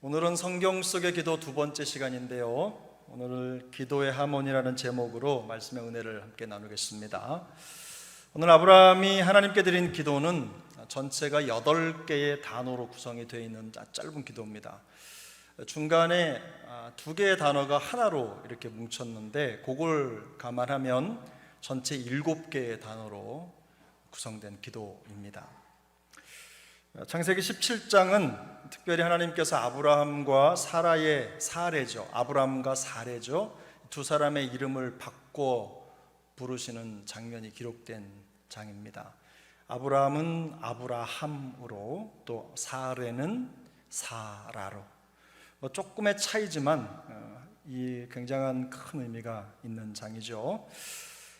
오늘은 성경 속의 기도 두 번째 시간인데요. 오늘 기도의 하모니라는 제목으로 말씀의 은혜를 함께 나누겠습니다. 오늘 아브라함이 하나님께 드린 기도는 전체가 8개의 단어로 구성이 되어 있는 짧은 기도입니다. 중간에 2개의 단어가 하나로 이렇게 뭉쳤는데 그걸 감안하면 전체 7개의 단어로 구성된 기도입니다. 창세기 17장은 특별히 하나님께서 아브라함과 사레죠. 아브라함과 사레죠. 두 사람의 이름을 바꿔 부르시는 장면이 기록된 장입니다. 아브라함은 아브라함으로, 또 사레는 사라로. 조금의 차이지만 이 굉장한 큰 의미가 있는 장이죠.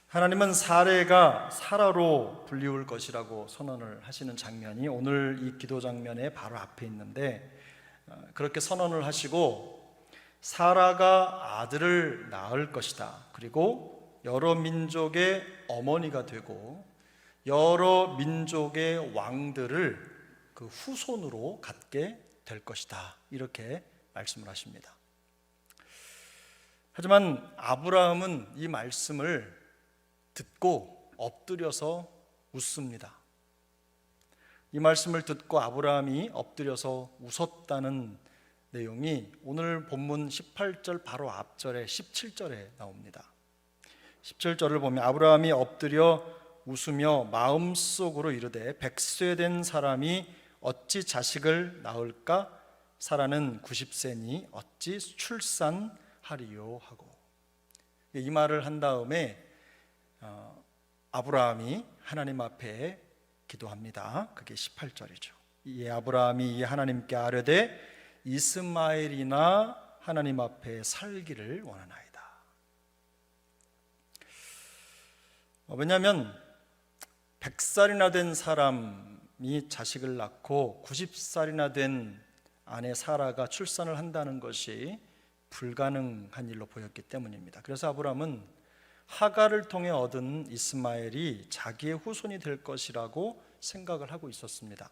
하나님은 사레가 사라로 불리울 것이라고 선언을 하시는 장면이 오늘 이 기도 장면의 바로 앞에 있는데, 그렇게 선언을 하시고 사라가 아들을 낳을 것이다. 그리고 여러 민족의 어머니가 되고 여러 민족의 왕들을 그 후손으로 갖게 될 것이다. 이렇게 말씀을 하십니다. 하지만 아브라함은 이 말씀을 듣고 엎드려서 웃습니다. 이 말씀을 듣고 아브라함이 엎드려서 웃었다는 내용이 오늘 본문 18절 바로 앞절에 17절에 나옵니다. 17절을 보면 아브라함이 엎드려 웃으며 마음속으로 이르되 백세된 사람이 어찌 자식을 낳을까? 사라는 90세니 어찌 출산하리요 하고, 이 말을 한 다음에 아브라함이 하나님 앞에 기도합니다. 그게 18절이죠. 이 아브라함이 하나님께 아뢰되 이스마엘이나 하나님 앞에 살기를 원하나이다. 왜냐하면 100살이나 된 사람이 자식을 낳고 90살이나 된 아내 사라가 출산을 한다는 것이 불가능한 일로 보였기 때문입니다. 그래서 아브라함은 하갈을 통해 얻은 이스마엘이 자기의 후손이 될 것이라고 생각을 하고 있었습니다.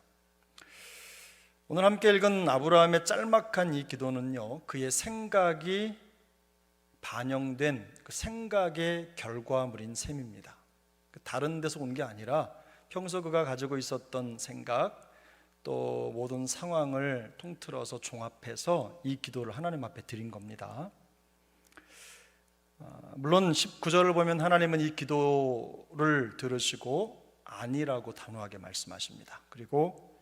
오늘 함께 읽은 아브라함의 짤막한 이 기도는요, 그의 생각이 반영된 그 생각의 결과물인 셈입니다. 다른 데서 온 게 아니라 평소 그가 가지고 있었던 생각, 또 모든 상황을 통틀어서 종합해서 이 기도를 하나님 앞에 드린 겁니다. 물론 19절을 보면 하나님은 이 기도를 들으시고 아니라고 단호하게 말씀하십니다. 그리고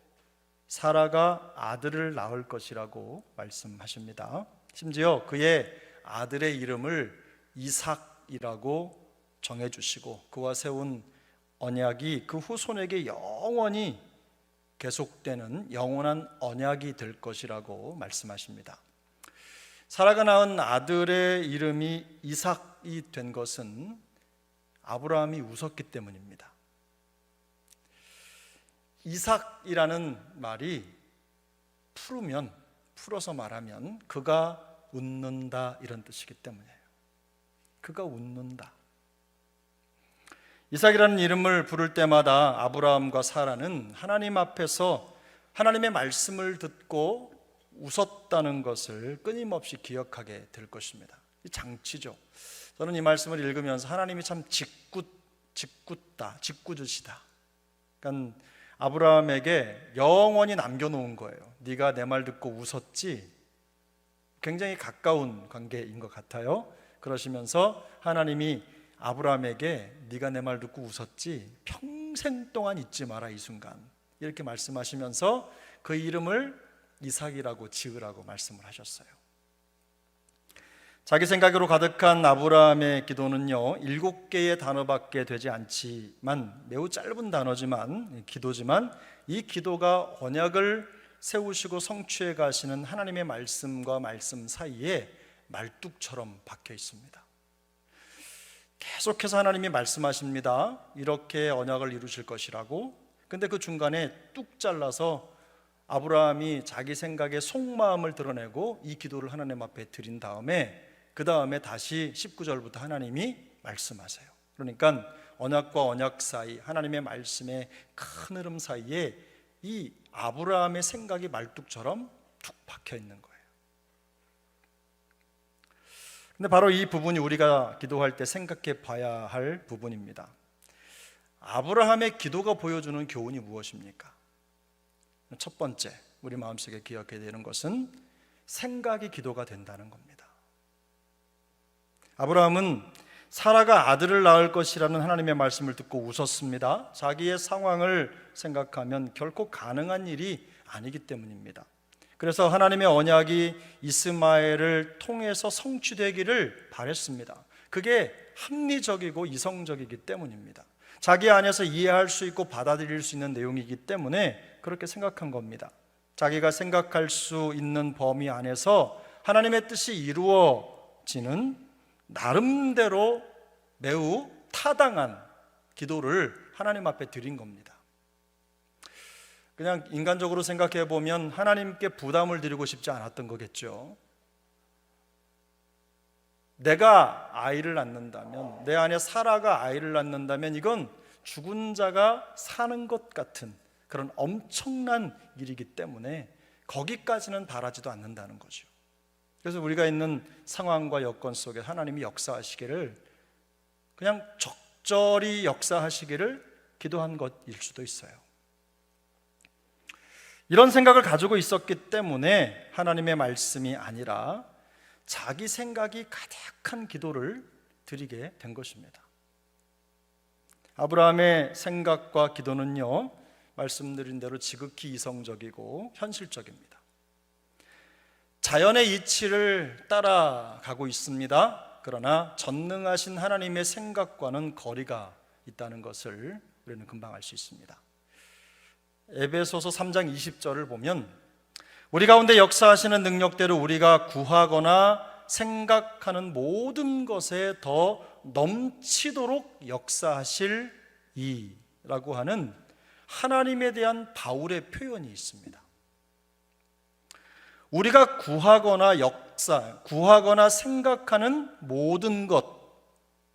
사라가 아들을 낳을 것이라고 말씀하십니다. 심지어 그의 아들의 이름을 이삭이라고 정해주시고 그와 세운 언약이 그 후손에게 영원히 계속되는 영원한 언약이 될 것이라고 말씀하십니다. 사라가 낳은 아들의 이름이 이삭이 된 것은 아브라함이 웃었기 때문입니다. 이삭이라는 말이 풀어서 말하면 그가 웃는다 이런 뜻이기 때문이에요. 그가 웃는다. 이삭이라는 이름을 부를 때마다 아브라함과 사라는 하나님 앞에서 하나님의 말씀을 듣고 웃었다는 것을 끊임없이 기억하게 될 것입니다. 이 장치죠. 저는 이 말씀을 읽으면서 하나님이 참 짓궂으시다. 그러니까 아브라함에게 영원히 남겨놓은 거예요. 네가 내 말 듣고 웃었지? 굉장히 가까운 관계인 것 같아요. 그러시면서 하나님이 아브라함에게 네가 내 말 듣고 웃었지? 평생 동안 잊지 마라 이 순간. 이렇게 말씀하시면서 그 이름을 이삭이라고 지으라고 말씀을 하셨어요. 자기 생각으로 가득한 아브라함의 기도는요 7개의 단어밖에 되지 않지만 매우 짧은 기도지만 이 기도가 언약을 세우시고 성취해 가시는 하나님의 말씀과 말씀 사이에 말뚝처럼 박혀 있습니다. 계속해서 하나님이 말씀하십니다. 이렇게 언약을 이루실 것이라고. 근데 그 중간에 뚝 잘라서 아브라함이 자기 생각의 속마음을 드러내고 이 기도를 하나님 앞에 드린 다음에 그 다음에 다시 19절부터 하나님이 말씀하세요. 그러니까 언약과 언약 사이, 하나님의 말씀의 큰 흐름 사이에 이 아브라함의 생각이 말뚝처럼 툭 박혀 있는 거예요. 근데 바로 이 부분이 우리가 기도할 때 생각해 봐야 할 부분입니다. 아브라함의 기도가 보여주는 교훈이 무엇입니까? 첫 번째, 우리 마음속에 기억해야 되는 것은 생각이 기도가 된다는 겁니다. 아브라함은 사라가 아들을 낳을 것이라는 하나님의 말씀을 듣고 웃었습니다. 자기의 상황을 생각하면 결코 가능한 일이 아니기 때문입니다. 그래서 하나님의 언약이 이스마엘을 통해서 성취되기를 바랬습니다. 그게 합리적이고 이성적이기 때문입니다. 자기 안에서 이해할 수 있고 받아들일 수 있는 내용이기 때문에 그렇게 생각한 겁니다. 자기가 생각할 수 있는 범위 안에서 하나님의 뜻이 이루어지는 나름대로 매우 타당한 기도를 하나님 앞에 드린 겁니다. 그냥 인간적으로 생각해 보면 하나님께 부담을 드리고 싶지 않았던 거겠죠. 내가 아이를 낳는다면, 내 안에 사라가 아이를 낳는다면 이건 죽은 자가 사는 것 같은 그런 엄청난 일이기 때문에 거기까지는 바라지도 않는다는 거죠. 그래서 우리가 있는 상황과 여건 속에 하나님이 역사하시기를, 그냥 적절히 역사하시기를 기도한 것일 수도 있어요. 이런 생각을 가지고 있었기 때문에 하나님의 말씀이 아니라 자기 생각이 가득한 기도를 드리게 된 것입니다. 아브라함의 생각과 기도는요, 말씀드린 대로 지극히 이성적이고 현실적입니다. 자연의 이치를 따라가고 있습니다. 그러나 전능하신 하나님의 생각과는 거리가 있다는 것을 우리는 금방 알 수 있습니다. 에베소서 3장 20절을 보면 우리 가운데 역사하시는 능력대로 우리가 구하거나 생각하는 모든 것에 더 넘치도록 역사하실 이라고 하는 하나님에 대한 바울의 표현이 있습니다. 우리가 구하거나 생각하는 모든 것,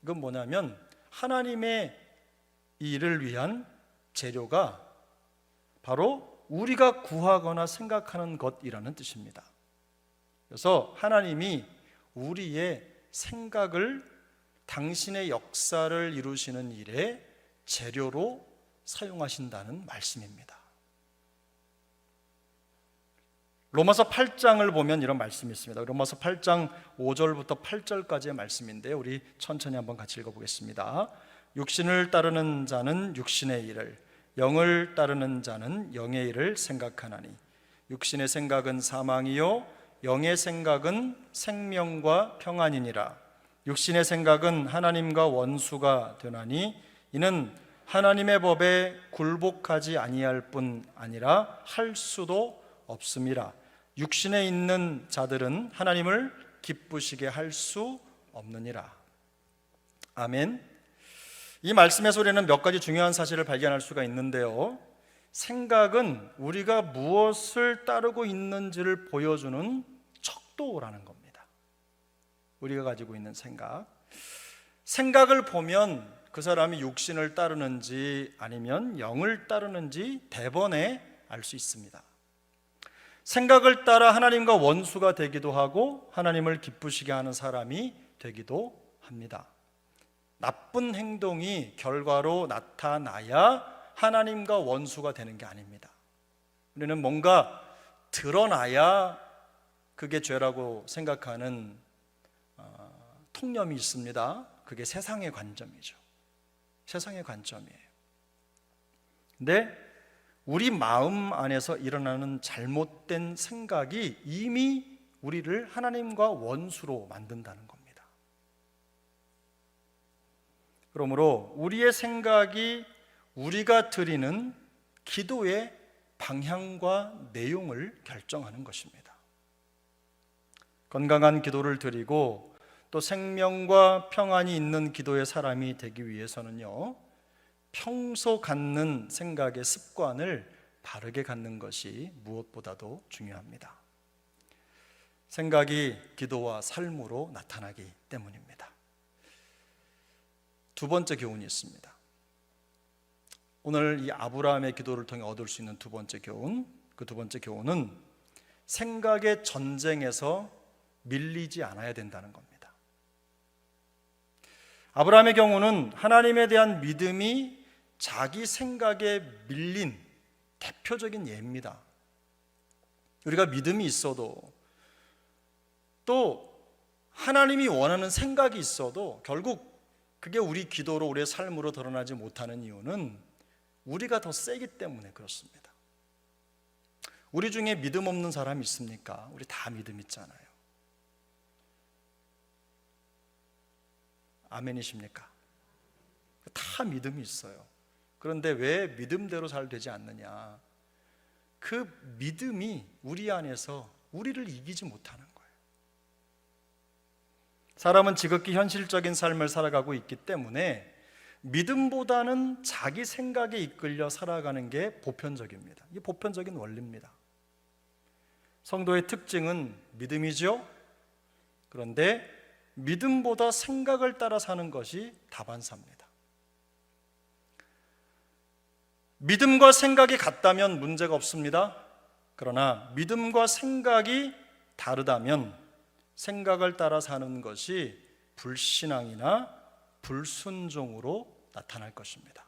이건 뭐냐면 하나님의 일을 위한 재료가 바로 우리가 구하거나 생각하는 것이라는 뜻입니다. 그래서 하나님이 우리의 생각을 당신의 역사를 이루시는 일에 재료로 사용하신다는 말씀입니다. 로마서 8장을 보면 이런 말씀이 있습니다. 로마서 8장 5절부터 8절까지의 말씀인데요, 우리 천천히 한번 같이 읽어보겠습니다. 육신을 따르는 자는 육신의 일을, 영을 따르는 자는 영의 일을 생각하나니 육신의 생각은 사망이요 영의 생각은 생명과 평안이니라. 육신의 생각은 하나님과 원수가 되나니 이는 하나님의 법에 굴복하지 아니할 뿐 아니라 할 수도 없음이라. 육신에 있는 자들은 하나님을 기쁘시게 할 수 없느니라. 아멘. 이 말씀에서 우리는 몇 가지 중요한 사실을 발견할 수가 있는데요, 생각은 우리가 무엇을 따르고 있는지를 보여주는 척도라는 겁니다. 우리가 가지고 있는 생각을 보면 그 사람이 육신을 따르는지 아니면 영을 따르는지 대번에 알 수 있습니다. 생각을 따라 하나님과 원수가 되기도 하고 하나님을 기쁘시게 하는 사람이 되기도 합니다. 나쁜 행동이 결과로 나타나야 하나님과 원수가 되는 게 아닙니다. 우리는 뭔가 드러나야 그게 죄라고 생각하는 통념이 있습니다. 그게 세상의 관점이죠. 세상의 관점이에요. 근데 우리 마음 안에서 일어나는 잘못된 생각이 이미 우리를 하나님과 원수로 만든다는 겁니다. 그러므로 우리의 생각이 우리가 드리는 기도의 방향과 내용을 결정하는 것입니다. 건강한 기도를 드리고 또 생명과 평안이 있는 기도의 사람이 되기 위해서는요, 평소 갖는 생각의 습관을 바르게 갖는 것이 무엇보다도 중요합니다. 생각이 기도와 삶으로 나타나기 때문입니다. 두 번째 교훈이 있습니다. 오늘 이 아브라함의 기도를 통해 얻을 수 있는 두 번째 교훈, 그 두 번째 교훈은 생각의 전쟁에서 밀리지 않아야 된다는 겁니다. 아브라함의 경우는 하나님에 대한 믿음이 자기 생각에 밀린 대표적인 예입니다. 우리가 믿음이 있어도 또 하나님이 원하는 생각이 있어도 결국 그게 우리 기도로 우리의 삶으로 드러나지 못하는 이유는 우리가 더 세기 때문에 그렇습니다. 우리 중에 믿음 없는 사람이 있습니까? 우리 다 믿음 있잖아요. 아멘이십니까? 다 믿음이 있어요. 그런데 왜 믿음대로 잘 되지 않느냐? 그 믿음이 우리 안에서 우리를 이기지 못하는 거예요. 사람은 지극히 현실적인 삶을 살아가고 있기 때문에 믿음보다는 자기 생각에 이끌려 살아가는 게 보편적입니다. 이게 보편적인 원리입니다. 성도의 특징은 믿음이죠. 그런데 믿음보다 생각을 따라 사는 것이 다반사입니다. 믿음과 생각이 같다면 문제가 없습니다. 그러나 믿음과 생각이 다르다면 생각을 따라 사는 것이 불신앙이나 불순종으로 나타날 것입니다.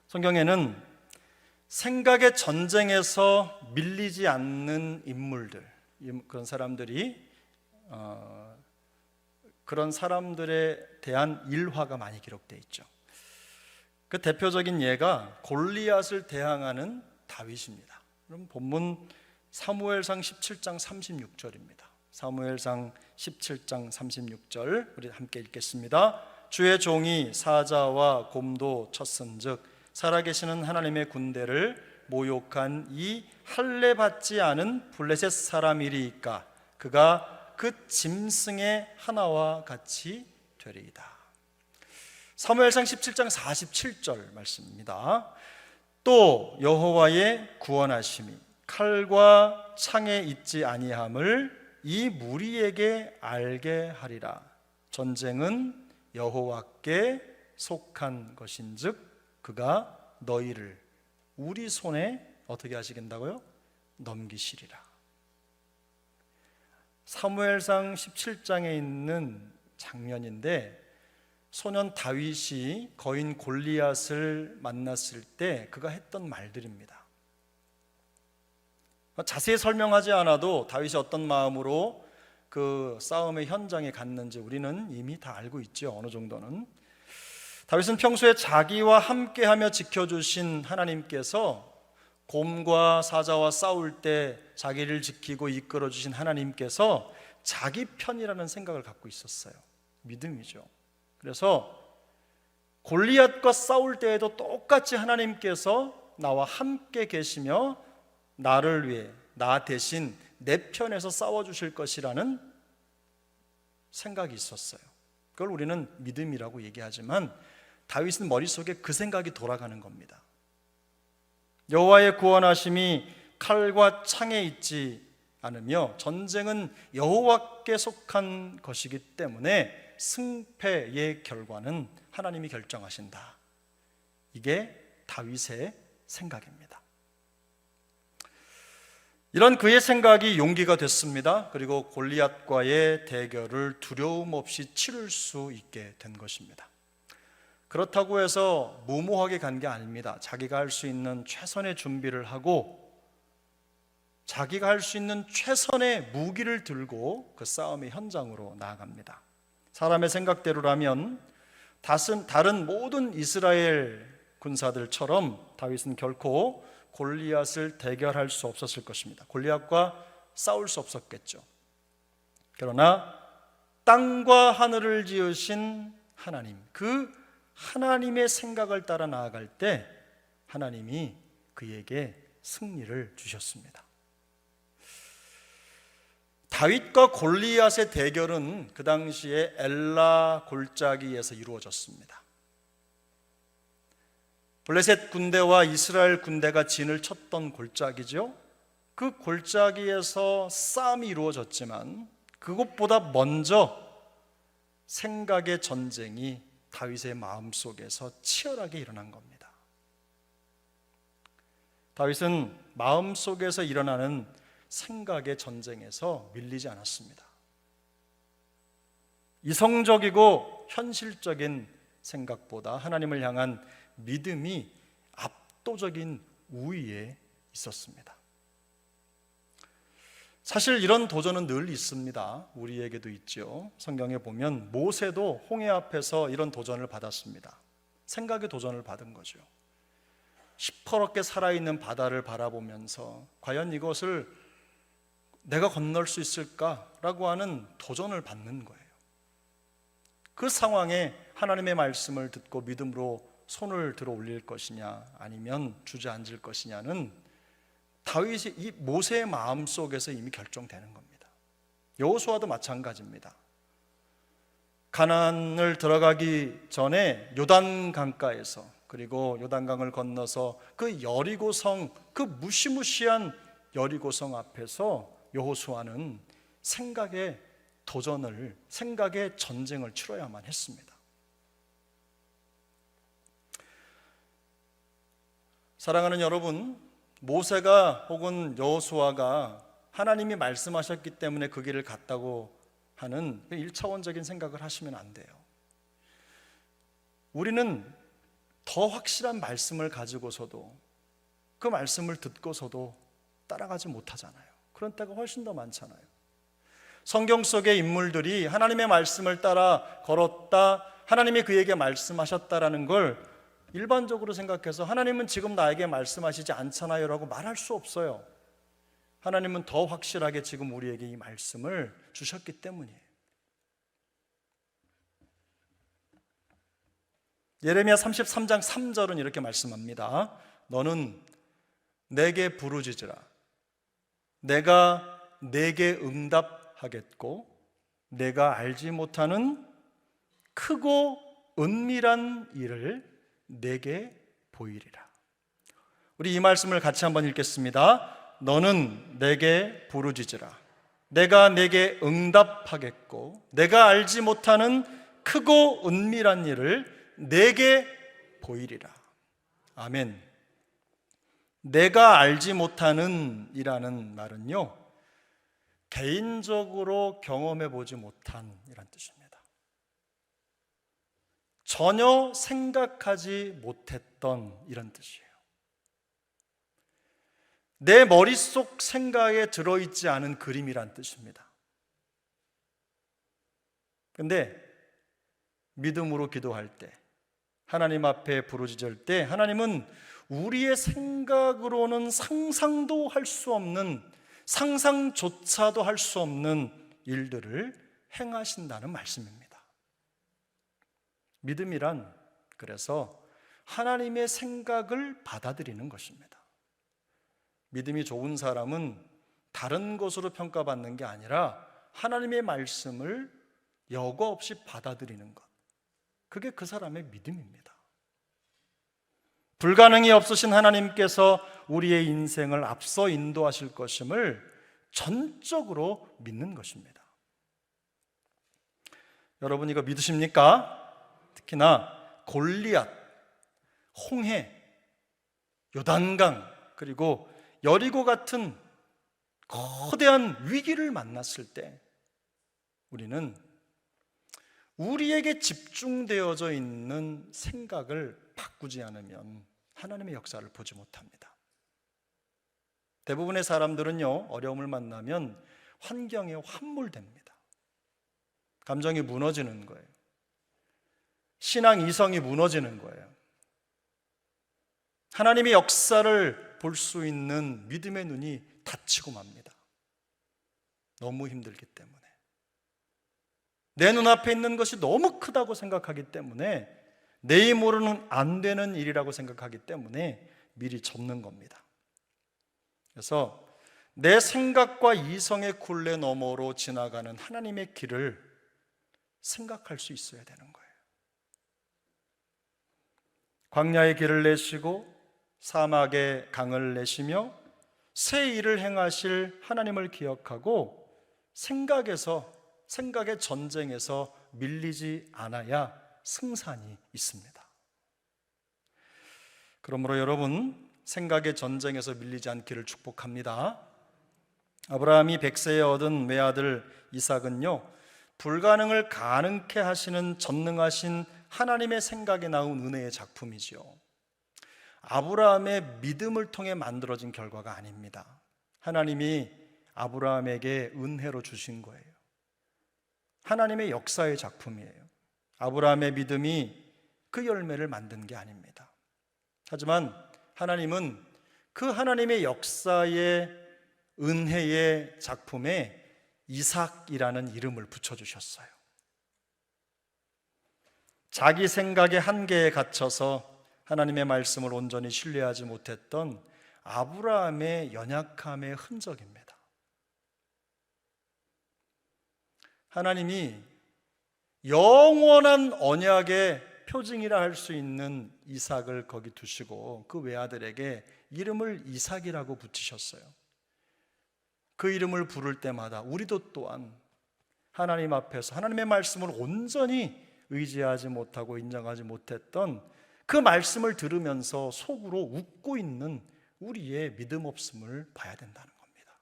성경에는 생각의 전쟁에서 밀리지 않는 인물들, 그런 사람들에 대한 일화가 많이 기록되어 있죠. 그 대표적인 예가 골리앗을 대항하는 다윗입니다. 그럼 본문 사무엘상 17장 36절입니다. 사무엘상 17장 36절 우리 함께 읽겠습니다. 주의 종이 사자와 곰도 쳤은즉 살아계시는 하나님의 군대를 모욕한 이 할례 받지 않은 블레셋 사람이리이까 그가 그 짐승의 하나와 같이 되리이다. 사무엘상 17장 47절 말씀입니다. 또 여호와의 구원하심이 칼과 창에 있지 아니함을 이 무리에게 알게 하리라. 전쟁은 여호와께 속한 것인즉 그가 너희를 우리 손에 어떻게 하시겠다고요? 넘기시리라. 사무엘상 17장에 있는 장면인데 소년 다윗이 거인 골리앗을 만났을 때 그가 했던 말들입니다. 자세히 설명하지 않아도 다윗이 어떤 마음으로 그 싸움의 현장에 갔는지 우리는 이미 다 알고 있죠. 어느 정도는. 다윗은 평소에 자기와 함께하며 지켜주신 하나님께서 곰과 사자와 싸울 때 자기를 지키고 이끌어주신 하나님께서 자기 편이라는 생각을 갖고 있었어요. 믿음이죠. 그래서 골리앗과 싸울 때에도 똑같이 하나님께서 나와 함께 계시며 나를 위해 나 대신 내 편에서 싸워주실 것이라는 생각이 있었어요. 그걸 우리는 믿음이라고 얘기하지만 다윗은 머릿속에 그 생각이 돌아가는 겁니다. 여호와의 구원하심이 칼과 창에 있지 않으며 전쟁은 여호와께 속한 것이기 때문에 승패의 결과는 하나님이 결정하신다. 이게 다윗의 생각입니다. 이런 그의 생각이 용기가 됐습니다. 그리고 골리앗과의 대결을 두려움 없이 치를 수 있게 된 것입니다. 그렇다고 해서 무모하게 간 게 아닙니다. 자기가 할 수 있는 최선의 준비를 하고 자기가 할 수 있는 최선의 무기를 들고 그 싸움의 현장으로 나아갑니다. 사람의 생각대로라면 다른 모든 이스라엘 군사들처럼 다윗은 결코 골리앗을 대결할 수 없었을 것입니다. 골리앗과 싸울 수 없었겠죠. 그러나 땅과 하늘을 지으신 하나님, 그 하나님의 생각을 따라 나아갈 때 하나님이 그에게 승리를 주셨습니다. 다윗과 골리앗의 대결은 그 당시에 엘라 골짜기에서 이루어졌습니다. 블레셋 군대와 이스라엘 군대가 진을 쳤던 골짜기죠. 그 골짜기에서 싸움이 이루어졌지만 그것보다 먼저 생각의 전쟁이 다윗의 마음속에서 치열하게 일어난 겁니다. 다윗은 마음속에서 일어나는 생각의 전쟁에서 밀리지 않았습니다. 이성적이고 현실적인 생각보다 하나님을 향한 믿음이 압도적인 우위에 있었습니다. 사실 이런 도전은 늘 있습니다. 우리에게도 있죠. 성경에 보면 모세도 홍해 앞에서 이런 도전을 받았습니다. 생각의 도전을 받은 거죠. 시퍼렇게 살아있는 바다를 바라보면서 과연 이것을 내가 건널 수 있을까라고 하는 도전을 받는 거예요. 그 상황에 하나님의 말씀을 듣고 믿음으로 손을 들어 올릴 것이냐 아니면 주저앉을 것이냐는 다윗이 이 모세의 마음속에서 이미 결정되는 겁니다. 여호수아도 마찬가지입니다. 가나안을 들어가기 전에 요단 강가에서, 그리고 요단강을 건너서 그 여리고성, 그 무시무시한 여리고성 앞에서 여호수아는 생각의 도전을, 생각의 전쟁을 치러야만 했습니다. 사랑하는 여러분, 모세가 혹은 여호수아가 하나님이 말씀하셨기 때문에 그 길을 갔다고 하는 1차원적인 생각을 하시면 안 돼요. 우리는 더 확실한 말씀을 가지고서도, 그 말씀을 듣고서도 따라가지 못하잖아요. 그런 때가 훨씬 더 많잖아요. 성경 속의 인물들이 하나님의 말씀을 따라 걸었다, 하나님이 그에게 말씀하셨다라는 걸 일반적으로 생각해서 하나님은 지금 나에게 말씀하시지 않잖아요 라고 말할 수 없어요. 하나님은 더 확실하게 지금 우리에게 이 말씀을 주셨기 때문이에요. 예레미야 33장 3절은 이렇게 말씀합니다. 너는 내게 부르짖으라. 내가 내게 응답하겠고 내가 알지 못하는 크고 은밀한 일을 내게 보이리라. 우리 이 말씀을 같이 한번 읽겠습니다. 너는 내게 부르짖으라. 내가 내게 응답하겠고 내가 알지 못하는 크고 은밀한 일을 내게 보이리라. 아멘. 내가 알지 못하는 이라는 말은요, 개인적으로 경험해 보지 못한 이란 뜻입니다. 전혀 생각하지 못했던 이런 뜻이에요. 내 머릿속 생각에 들어있지 않은 그림이란 뜻입니다. 그런데 믿음으로 기도할 때, 하나님 앞에 부르짖을 때 하나님은 우리의 생각으로는 상상도 할 수 없는, 상상조차도 할 수 없는 일들을 행하신다는 말씀입니다. 믿음이란 그래서 하나님의 생각을 받아들이는 것입니다. 믿음이 좋은 사람은 다른 것으로 평가받는 게 아니라 하나님의 말씀을 여과 없이 받아들이는 것, 그게 그 사람의 믿음입니다. 불가능이 없으신 하나님께서 우리의 인생을 앞서 인도하실 것임을 전적으로 믿는 것입니다. 여러분 이거 믿으십니까? 특히나 골리앗, 홍해, 요단강, 그리고 여리고 같은 거대한 위기를 만났을 때 우리는 우리에게 집중되어져 있는 생각을 바꾸지 않으면 하나님의 역사를 보지 못합니다. 대부분의 사람들은요, 어려움을 만나면 환경에 환몰됩니다. 감정이 무너지는 거예요. 신앙 이성이 무너지는 거예요. 하나님의 역사를 볼 수 있는 믿음의 눈이 닫히고 맙니다. 너무 힘들기 때문에, 내 눈앞에 있는 것이 너무 크다고 생각하기 때문에, 내 힘으로는 안 되는 일이라고 생각하기 때문에 미리 접는 겁니다. 그래서 내 생각과 이성의 굴레 너머로 지나가는 하나님의 길을 생각할 수 있어야 되는 거예요. 광야의 길을 내시고 사막의 강을 내시며 새 일을 행하실 하나님을 기억하고 생각의 전쟁에서 밀리지 않아야 승산이 있습니다. 그러므로 여러분, 생각의 전쟁에서 밀리지 않기를 축복합니다. 아브라함이 100세에 얻은 외아들 이삭은요, 불가능을 가능케 하시는 전능하신 하나님의 생각에 나온 은혜의 작품이지요. 아브라함의 믿음을 통해 만들어진 결과가 아닙니다. 하나님이 아브라함에게 은혜로 주신 거예요. 하나님의 역사의 작품이에요. 아브라함의 믿음이 그 열매를 만든 게 아닙니다. 하지만 하나님은 그 하나님의 역사의 은혜의 작품에 이삭이라는 이름을 붙여주셨어요. 자기 생각의 한계에 갇혀서 하나님의 말씀을 온전히 신뢰하지 못했던 아브라함의 연약함의 흔적입니다. 하나님이 영원한 언약의 표징이라 할 수 있는 이삭을 거기 두시고 그 외아들에게 이름을 이삭이라고 붙이셨어요. 그 이름을 부를 때마다 우리도 또한 하나님 앞에서 하나님의 말씀을 온전히 의지하지 못하고 인정하지 못했던 그 말씀을 들으면서 속으로 웃고 있는 우리의 믿음 없음을 봐야 된다는 겁니다.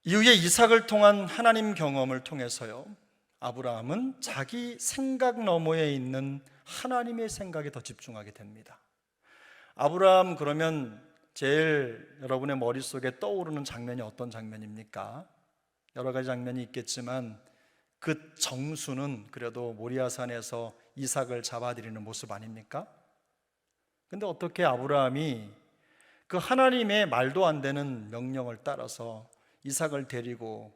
이후에 이삭을 통한 하나님 경험을 통해서요, 아브라함은 자기 생각 너머에 있는 하나님의 생각에 더 집중하게 됩니다. 아브라함 그러면 제일 여러분의 머릿속에 떠오르는 장면이 어떤 장면입니까? 여러 가지 장면이 있겠지만 그 정수는 그래도 모리아산에서 이삭을 잡아들이는 모습 아닙니까? 근데 어떻게 아브라함이 그 하나님의 말도 안 되는 명령을 따라서 이삭을 데리고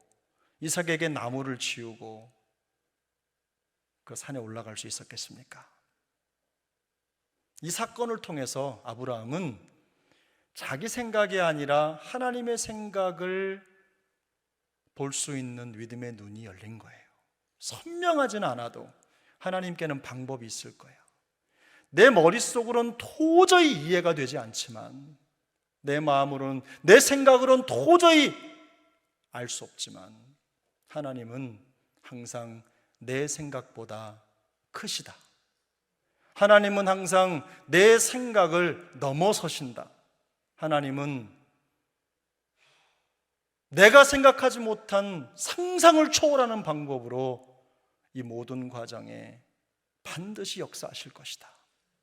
이삭에게 나무를 지우고 그 산에 올라갈 수 있었겠습니까? 이 사건을 통해서 아브라함은 자기 생각이 아니라 하나님의 생각을 볼 수 있는 믿음의 눈이 열린 거예요. 선명하지는 않아도 하나님께는 방법이 있을 거예요. 내 머릿속으로는 도저히 이해가 되지 않지만, 내 마음으로는, 내 생각으로는 도저히 알 수 없지만 하나님은 항상 내 생각보다 크시다. 하나님은 항상 내 생각을 넘어서신다. 하나님은 내가 생각하지 못한 상상을 초월하는 방법으로 이 모든 과정에 반드시 역사하실 것이다.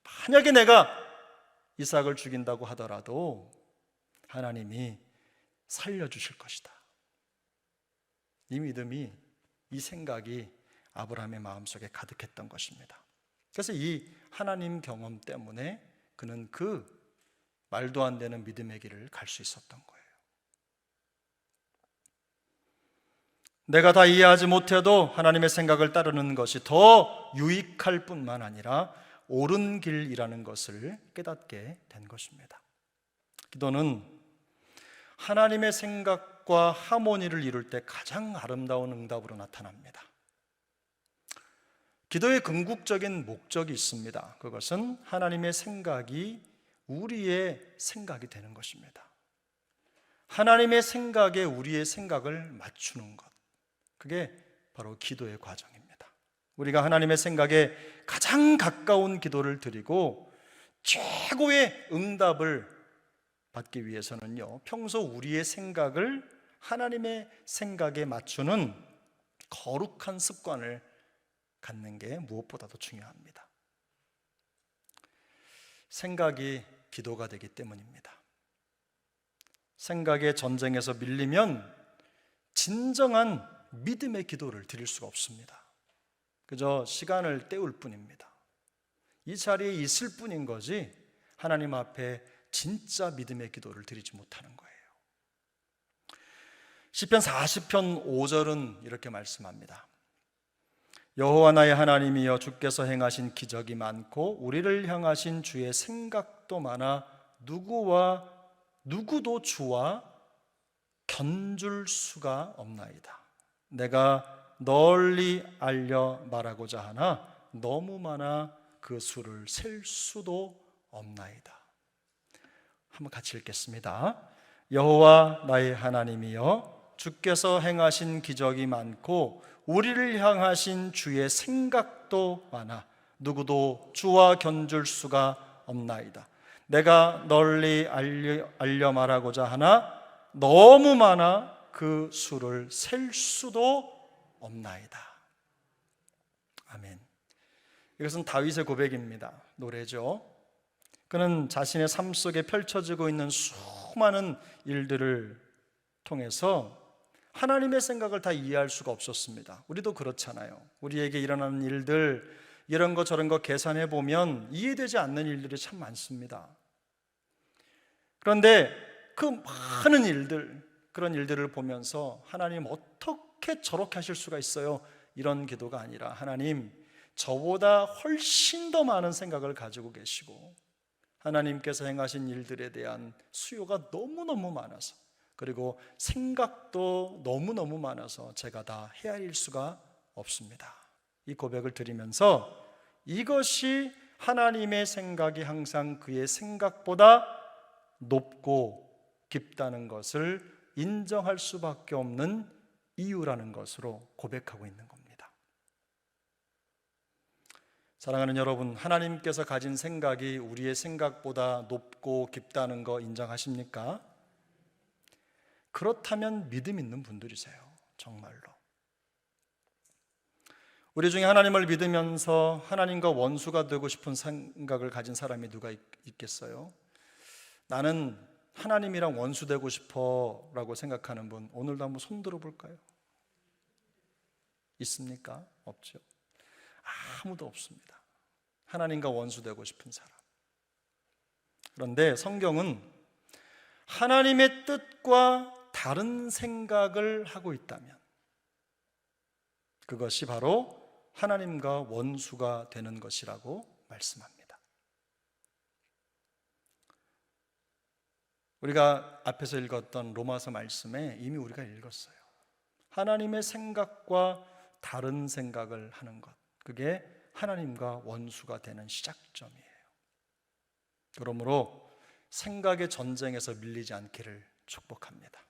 만약에 내가 이삭을 죽인다고 하더라도 하나님이 살려주실 것이다. 이 믿음이, 이 생각이 아브라함의 마음속에 가득했던 것입니다. 그래서 이 하나님 경험 때문에 그는 그 말도 안 되는 믿음의 길을 갈 수 있었던 거예요. 내가 다 이해하지 못해도 하나님의 생각을 따르는 것이 더 유익할 뿐만 아니라 옳은 길이라는 것을 깨닫게 된 것입니다. 기도는 하나님의 생각과 하모니를 이룰 때 가장 아름다운 응답으로 나타납니다. 기도의 궁극적인 목적이 있습니다. 그것은 하나님의 생각이 우리의 생각이 되는 것입니다. 하나님의 생각에 우리의 생각을 맞추는 것, 그게 바로 기도의 과정입니다. 우리가 하나님의 생각에 가장 가까운 기도를 드리고 최고의 응답을 받기 위해서는요, 평소 우리의 생각을 하나님의 생각에 맞추는 거룩한 습관을 갖는 게 무엇보다도 중요합니다. 생각이 기도가 되기 때문입니다. 생각의 전쟁에서 밀리면 진정한 믿음의 기도를 드릴 수가 없습니다. 그저 시간을 때울 뿐입니다. 이 자리에 있을 뿐인 거지 하나님 앞에 진짜 믿음의 기도를 드리지 못하는 거예요. 시편 40편 5절은 이렇게 말씀합니다. 여호와 나의 하나님이여, 주께서 행하신 기적이 많고 우리를 향하신 주의 생각도 많아 누구도 주와 견줄 수가 없나이다. 내가 널리 알려 말하고자 하나 너무 많아 그 수를 셀 수도 없나이다. 한번 같이 읽겠습니다. 여호와 나의 하나님이여, 주께서 행하신 기적이 많고 우리를 향하신 주의 생각도 많아 누구도 주와 견줄 수가 없나이다. 내가 널리 알려 말하고자 하나 너무 많아 그 수를 셀 수도 없나이다. 아멘. 이것은 다윗의 고백입니다. 노래죠. 그는 자신의 삶 속에 펼쳐지고 있는 수많은 일들을 통해서 하나님의 생각을 다 이해할 수가 없었습니다. 우리도 그렇잖아요. 우리에게 일어나는 일들, 이런 거 저런 거 계산해 보면 이해되지 않는 일들이 참 많습니다. 그런데 그 많은 일들, 그런 일들을 보면서 하나님 어떻게 저렇게 하실 수가 있어요? 이런 기도가 아니라 하나님, 저보다 훨씬 더 많은 생각을 가지고 계시고 하나님께서 행하신 일들에 대한 수요가 너무너무 많아서, 그리고 생각도 너무너무 많아서 제가 다 헤아릴 수가 없습니다. 이 고백을 드리면서 이것이 하나님의 생각이 항상 그의 생각보다 높고 깊다는 것을 인정할 수밖에 없는 이유라는 것으로 고백하고 있는 겁니다. 사랑하는 여러분, 하나님께서 가진 생각이 우리의 생각보다 높고 깊다는 거 인정하십니까? 그렇다면 믿음 있는 분들이세요. 정말로. 우리 중에 하나님을 믿으면서 하나님과 원수가 되고 싶은 생각을 가진 사람이 누가 있겠어요? 나는 하나님이랑 원수 되고 싶어 라고 생각하는 분, 오늘도 한번 손 들어볼까요? 있습니까? 없죠. 아무도 없습니다. 하나님과 원수 되고 싶은 사람. 그런데 성경은 하나님의 뜻과 다른 생각을 하고 있다면 그것이 바로 하나님과 원수가 되는 것이라고 말씀합니다. 우리가 앞에서 읽었던 로마서 말씀에 이미 우리가 읽었어요. 하나님의 생각과 다른 생각을 하는 것, 그게 하나님과 원수가 되는 시작점이에요. 그러므로 생각의 전쟁에서 밀리지 않기를 축복합니다.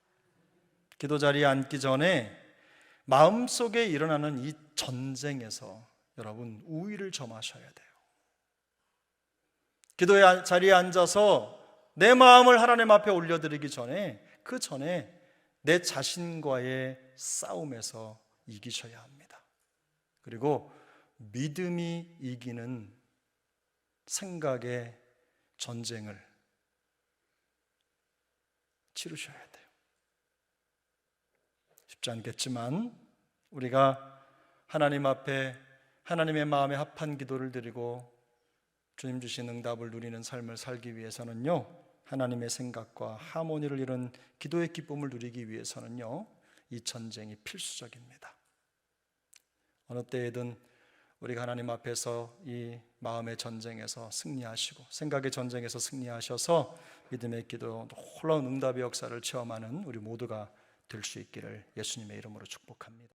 기도 자리에 앉기 전에 마음속에 일어나는 이 전쟁에서 여러분 우위를 점하셔야 돼요. 기도의 자리에 앉아서 내 마음을 하나님 앞에 올려드리기 전에, 그 전에 내 자신과의 싸움에서 이기셔야 합니다. 그리고 믿음이 이기는 생각의 전쟁을 치르셔야 돼요. 쉽지 않겠지만 우리가 하나님 앞에 하나님의 마음에 합한 기도를 드리고 주님 주신 응답을 누리는 삶을 살기 위해서는요, 하나님의 생각과 하모니를 이룬 기도의 기쁨을 누리기 위해서는요, 이 전쟁이 필수적입니다. 어느 때에든 우리가 하나님 앞에서 이 마음의 전쟁에서 승리하시고 생각의 전쟁에서 승리하셔서 믿음의 기도 놀라운 응답의 역사를 체험하는 우리 모두가 될 수 있기를 예수님의 이름으로 축복합니다.